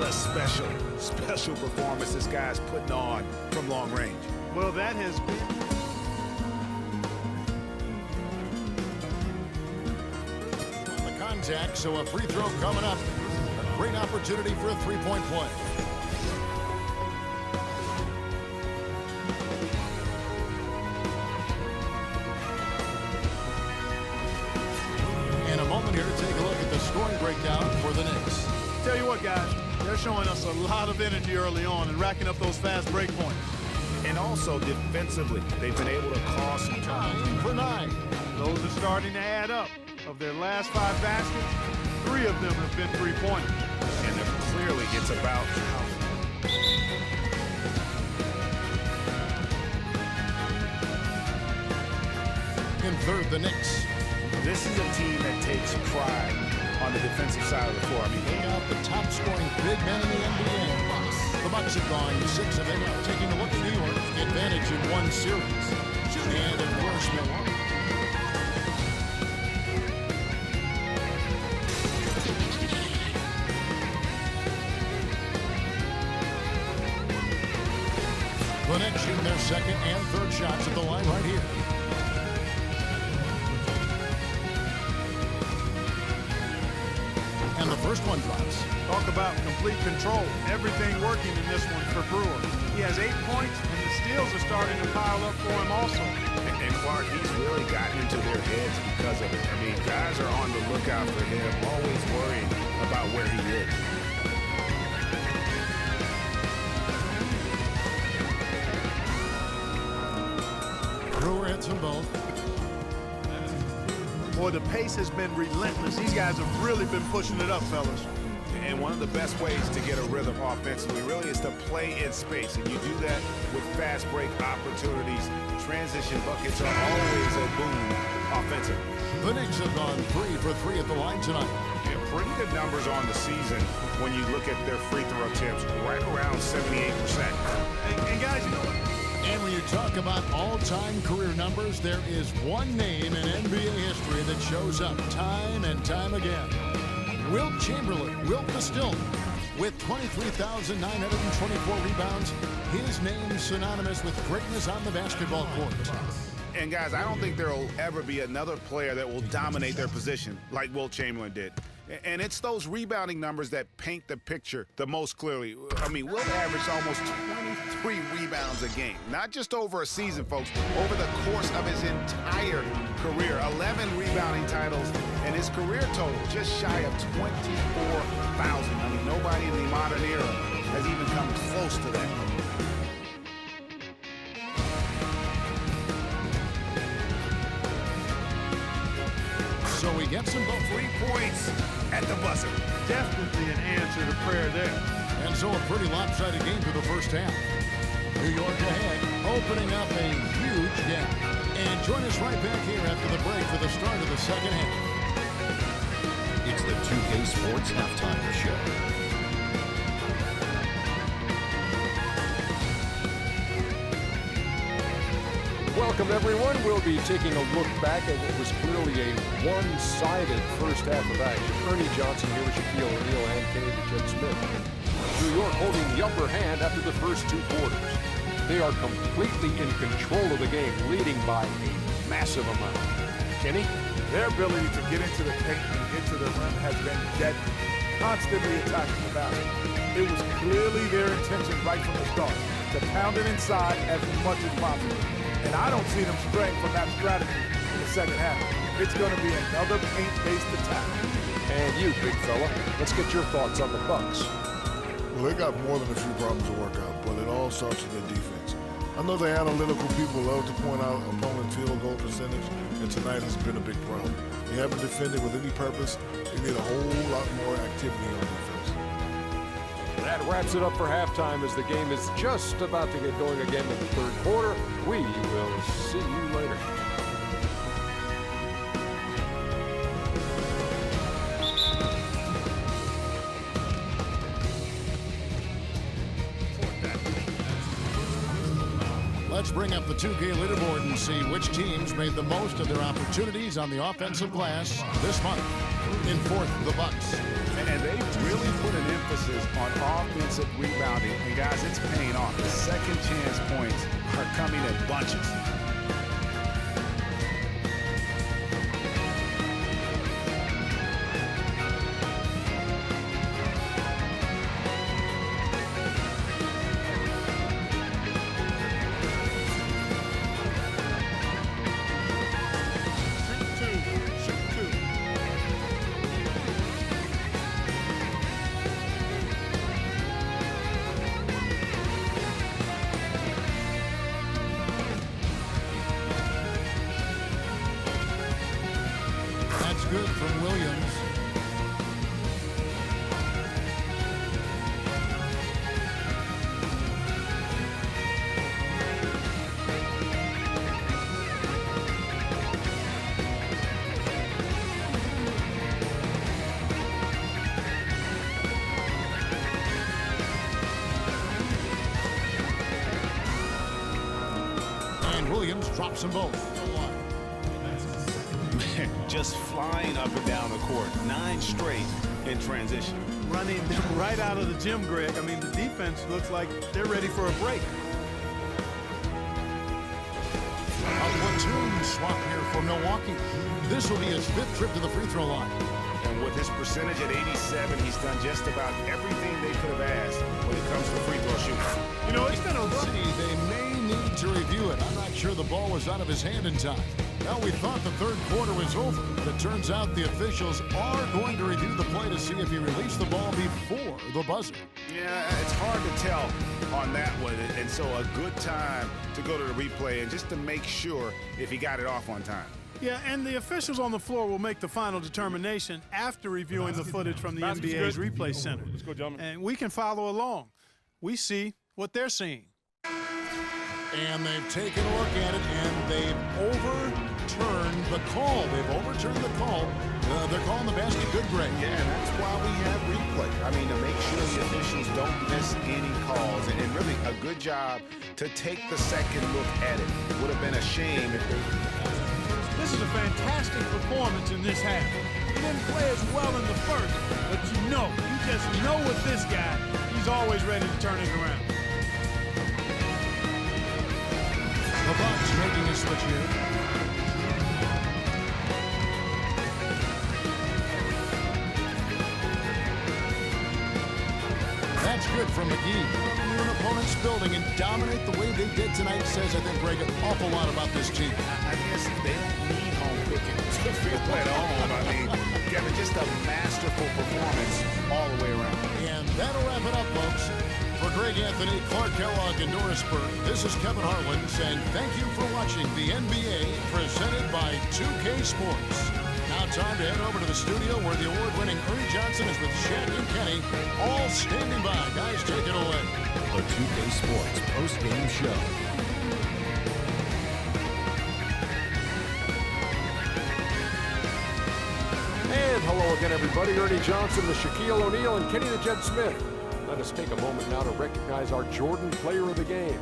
a special performance this guy's putting on from long range. Well, that has been... On the contact, so a free throw coming up. A great opportunity for a three-point play. In a moment here to take a look at the scoring breakdown for the Knicks. Tell you what, guys, they're showing us a lot of energy early on and racking up those fast break points. And also defensively, they've been able to cause some time. 9 for 9. Those are starting to add up. Of their last 5 baskets, 3 of them have been three-pointers. And clearly it's about how... In third, the Knicks. This is a team that takes pride on the defensive side of the floor. I mean, They got the top scoring big men in the NBA. The Bucks have gone 6 of 8, taking a look at New York. Advantage in 1 series. And of course, Milwaukee. The Knicks shooting their second and third shots at the line right here. And the first one drops. Talk about complete control. Everything working in this one for Brewer. He has 8 points, and the steals are starting to pile up for him also. And Clark, he's really gotten into their heads because of it. I mean, guys are on the lookout for him, always worrying about where he is. Brewer hits them both. Boy, the pace has been relentless. These guys have really been pushing it up, fellas. And one of the best ways to get a rhythm offensively really is to play in space. And you do that with fast break opportunities. Transition buckets are always a boon offensively. The Knicks have gone 3 for 3 at the line tonight. Yeah, pretty good numbers on the season when you look at their free throw attempts, right around 78%. And guys, you know what? And when you talk about all-time career numbers, there is one name in NBA history that shows up time and time again. Wilt Chamberlain, Wilt the Still, with 23,924 rebounds. His name synonymous with greatness on the basketball court. And guys, I don't think there will ever be another player that will dominate their position like Wilt Chamberlain did. And it's those rebounding numbers that paint the picture the most clearly. I mean, Wilt averaged almost 23 rebounds a game. Not just over a season, folks, over the course of his entire career. 11 rebounding titles, and his career total just shy of 24,000. I mean, nobody in the modern era has even come close to that. So he gets them both. 3 points at the buzzer. Definitely an answer to prayer there. And so a pretty lopsided game for the first half. New York ahead, opening up a huge gap. And join us right back here after the break for the start of the second half. It's the 2K Sports Halftime Show. Welcome, everyone. We'll be taking a look back at what was clearly a one-sided first half of action. Ernie Johnson here with Shaquille O'Neal and Kenny the Jet Smith. New York holding the upper hand after the first 2 quarters. They are completely in control of the game, leading by a massive amount. Kenny? Their ability to get into the paint and get to the rim has been deadly, constantly attacking the basket. It was clearly their intention right from the start to pound it inside as much as possible. And I don't see them straying from that strategy in the second half. It's going to be another paint-based attack. And you, big fella, let's get your thoughts on the Bucks. Well, they got more than a few problems to work out, but it all starts with their defense. I know the analytical people love to point out opponent field goal percentage, and tonight has been a big problem. They haven't defended with any purpose. They need a whole lot more activity on defense. That wraps it up for halftime as the game is just about to get going again in the third quarter. We will see you later. Let's bring up the 2K leaderboard and see which teams made the most of their opportunities on the offensive glass this month. In fourth, the Bucks. And they've really put an emphasis on offensive rebounding. And, guys, it's paying off. The second chance points are coming in bunches. Good from Williams. And Williams drops them both. Just flying up and down the court. 9 straight in transition. Running them right out of the gym, Greg. I mean, the defense looks like they're ready for a break. A platoon swap here for Milwaukee. This will be his 5th trip to the free throw line. And with his percentage at 87, he's done just about everything they could have asked when it comes to free throw shooting. You know, it's been a rough. They may need to review it. I'm not sure the ball was out of his hand in time. Well, we thought the third quarter was over, but it turns out the officials are going to review the play to see if he released the ball before the buzzer. Yeah, it's hard to tell on that one, and so a good time to go to the replay and just to make sure if he got it off on time. Yeah, and the officials on the floor will make the final determination after reviewing the footage from the NBA's replay center. Let's go, gentlemen. And we can follow along. We see what they're seeing. And they've taken a look at it, and they've overturned the call. They've overturned the call. They're calling the basket good, Greg. Yeah, and that's why we have replay. I mean, to make sure the officials don't miss any calls. And really a good job to take the second look at it. Would have been a shame if they... This is a fantastic performance in this half. He didn't play as well in the first, but you just know with this guy, he's always ready to turn it around. The Bucks making a switch here. That's good from McGee. When an opponent's building and dominate the way they did tonight says, I think, Greg, an awful lot about this team. I guess they don't need home cooking to feel at home. I mean, Kevin, just a masterful performance all the way around. And that'll wrap it up, folks. For Greg Anthony, Clark Kellogg, and Doris Burke, this is Kevin Harlan, and thank you for watching the NBA presented by 2K Sports. Now time to head over to the studio where the award-winning Ernie Johnson is with Shaq and Kenny, all standing by. Guys, take it away. The 2K Sports post-game show. And hello again, everybody. Ernie Johnson with Shaquille O'Neal and Kenny the Jet Smith. Let us take a moment now to recognize our Jordan Player of the Game.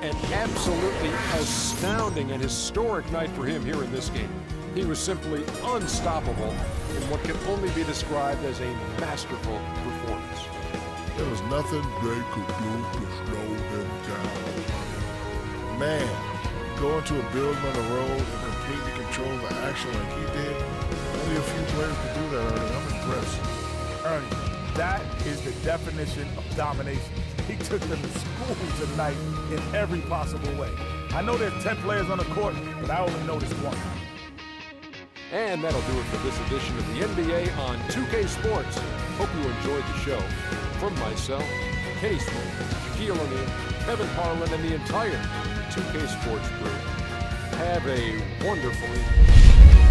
An absolutely astounding and historic night for him here in this game. He was simply unstoppable in what can only be described as a masterful performance. There was nothing they could do to slow him down. Man, going to a building on the road and completely control the action like he did, only a few players could do that, Ernie. I'm impressed. Ernie, that is the definition of domination. He took them to school tonight in every possible way. I know there's 10 players on the court, but I only noticed one. And that'll do it for this edition of the NBA on 2K Sports. Hope you enjoyed the show. From myself, Kenny Smith, Shaquille O'Neal, Kevin Harlan, and the entire 2K Sports crew, have a wonderful evening.